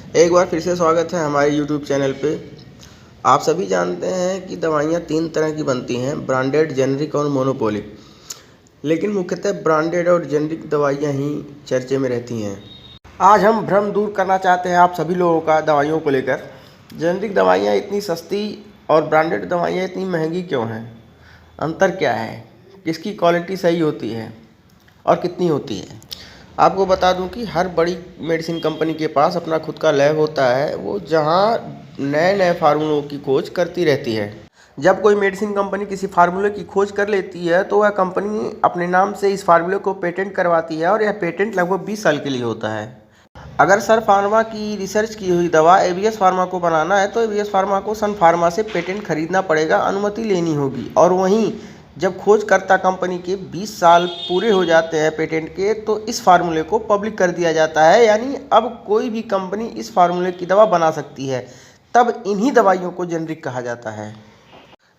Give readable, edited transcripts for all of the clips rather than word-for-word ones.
एक बार फिर से स्वागत है हमारे YouTube चैनल पे। आप सभी जानते हैं कि दवाइयाँ 3 तरह की बनती हैं, ब्रांडेड, जेनरिक और मोनोपोली। लेकिन मुख्यतः ब्रांडेड और जेनरिक दवाइयाँ ही चर्चे में रहती हैं। आज हम भ्रम दूर करना चाहते हैं आप सभी लोगों का दवाइयों को लेकर। जेनरिक दवाइयाँ इतनी सस्ती और ब्रांडेड दवाइयाँ इतनी महंगी क्यों हैं? अंतर क्या है? किसकी क्वालिटी सही होती है और कितनी होती है? आपको बता दूं कि हर बड़ी मेडिसिन कंपनी के पास अपना खुद का लैब होता है, वो जहां नए नए फार्मूलों की खोज करती रहती है। जब कोई मेडिसिन कंपनी किसी फार्मूले की खोज कर लेती है तो वह कंपनी अपने नाम से इस फार्मूले को पेटेंट करवाती है और यह पेटेंट लगभग 20 साल के लिए होता है। अगर सन फार्मा की रिसर्च की हुई दवा एवीएस फार्मा को बनाना है तो एवीएस फार्मा को सन फार्मा से पेटेंट खरीदना पड़ेगा, अनुमति लेनी होगी। और वहीं जब खोजकर्ता कंपनी के 20 साल पूरे हो जाते हैं पेटेंट के, तो इस फार्मूले को पब्लिक कर दिया जाता है। यानी अब कोई भी कंपनी इस फार्मूले की दवा बना सकती है। तब इन्हीं दवाइयों को जेनरिक कहा जाता है।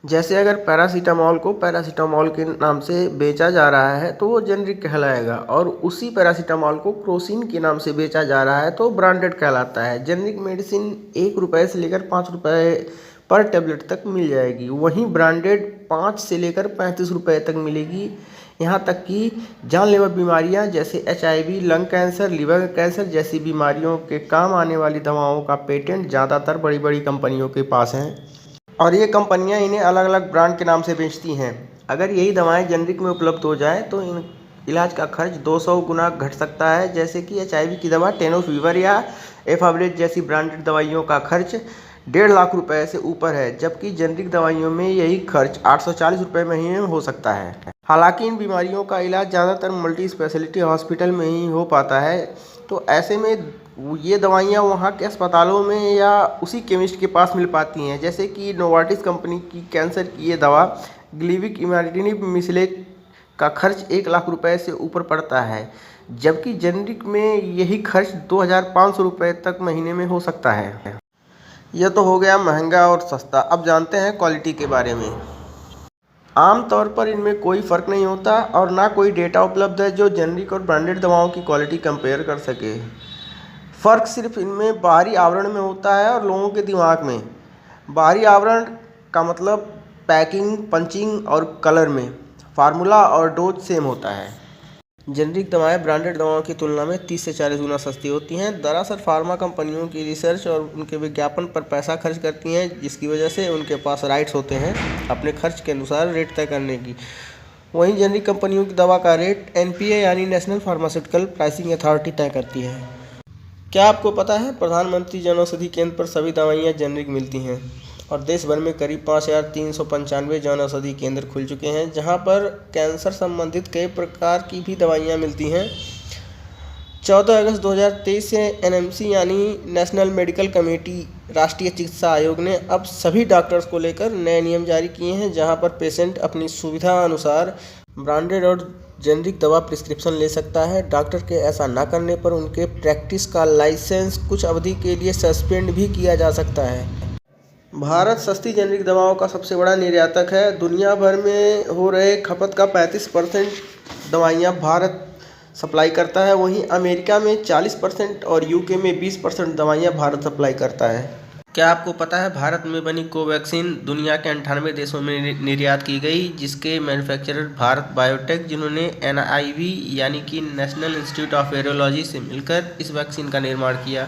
जैसे अगर पैरासीटामॉल को पैरासीटामॉल के नाम से बेचा जा रहा है तो वो जेनरिक कहलाएगा, और उसी पैरासीटामॉल को क्रोसिन के नाम से बेचा जा रहा है तो ब्रांडेड कहलाता है। जेनरिक मेडिसिन 1 रुपये से लेकर 5 रुपये पर टेबलेट तक मिल जाएगी, वहीं ब्रांडेड 5 से लेकर 35 रुपये तक मिलेगी। यहाँ तक कि जानलेवा बीमारियाँ जैसे HIV, lung cancer, liver cancer जैसी बीमारियों के काम आने वाली दवाओं का पेटेंट ज़्यादातर बड़ी बड़ी कंपनियों के पास हैं, और ये कंपनियां इन्हें अलग अलग ब्रांड के नाम से बेचती हैं। अगर यही दवाएं जेनरिक में उपलब्ध हो जाएं तो इन इलाज का खर्च 200 गुना घट सकता है। जैसे कि HIV की दवा टेनोफीवर या एफाब्रेज जैसी ब्रांडेड दवाइयों का खर्च 1.5 लाख रुपए से ऊपर है, जबकि जेनरिक दवाइयों में यही खर्च 840 रुपये महीने में हो सकता है। हालांकि इन बीमारियों का इलाज ज़्यादातर मल्टी स्पेशलिटी हॉस्पिटल में ही हो पाता है, तो ऐसे में ये दवाइयाँ वहाँ के अस्पतालों में या उसी केमिस्ट के पास मिल पाती हैं। जैसे कि नोवार्टिस कंपनी की कैंसर की ये दवा ग्लिविक इमाटिनिब मिसिलेट का खर्च 1 लाख रुपए से ऊपर पड़ता है, जबकि जेनरिक में यही खर्च 2500 रुपये तक महीने में हो सकता है। यह तो हो गया महंगा और सस्ता। अब जानते हैं क्वालिटी के बारे में। आमतौर पर इनमें कोई फ़र्क नहीं होता और ना कोई डेटा उपलब्ध है जो जेनरिक और ब्रांडेड दवाओं की क्वालिटी कंपेयर कर सके। फ़र्क सिर्फ इनमें बाहरी आवरण में होता है और लोगों के दिमाग में। बाहरी आवरण का मतलब पैकिंग, पंचिंग और कलर में। फार्मूला और डोज सेम होता है। जेनरिक दवाएं ब्रांडेड दवाओं की तुलना में 30 से 40 गुना सस्ती होती हैं। दरअसल फार्मा कंपनियों की रिसर्च और उनके विज्ञापन पर पैसा खर्च करती हैं, जिसकी वजह से उनके पास राइट्स होते हैं अपने खर्च के अनुसार रेट तय करने की। वहीं जेनरिक कंपनियों की दवा का रेट NPA यानी नेशनल फार्मास्यूटिकल प्राइसिंग अथॉरिटी तय करती है। क्या आपको पता है प्रधानमंत्री जन औषधि केंद्र पर सभी दवाइयाँ जेनरिक मिलती हैं, और देश भर में करीब 5395 जन औषधि केंद्र खुल चुके हैं जहां पर कैंसर संबंधित कई प्रकार की भी दवाइयाँ मिलती हैं। 14 अगस्त 2023 से NMC यानी नेशनल मेडिकल कमेटी राष्ट्रीय चिकित्सा आयोग ने अब सभी डॉक्टर्स को लेकर नए नियम जारी किए हैं, जहां पर पेशेंट अपनी सुविधा अनुसार ब्रांडेड और जेनरिक दवा प्रिस्क्रिप्शन ले सकता है। डॉक्टर के ऐसा न करने पर उनके प्रैक्टिस का लाइसेंस कुछ अवधि के लिए सस्पेंड भी किया जा सकता है। भारत सस्ती जेनरिक दवाओं का सबसे बड़ा निर्यातक है। दुनिया भर में हो रहे खपत का 35% दवाइयाँ भारत सप्लाई करता है, वहीं अमेरिका में 40% और UK में 20% दवाइयाँ भारत सप्लाई करता है। क्या आपको पता है भारत में बनी कोवैक्सीन दुनिया के 98 देशों में निर्यात की गई, जिसके मैन्युफैक्चरर भारत बायोटेक, जिन्होंने NIV यानी कि नेशनल इंस्टीट्यूट ऑफ वायरोलॉजी से मिलकर इस वैक्सीन का निर्माण किया।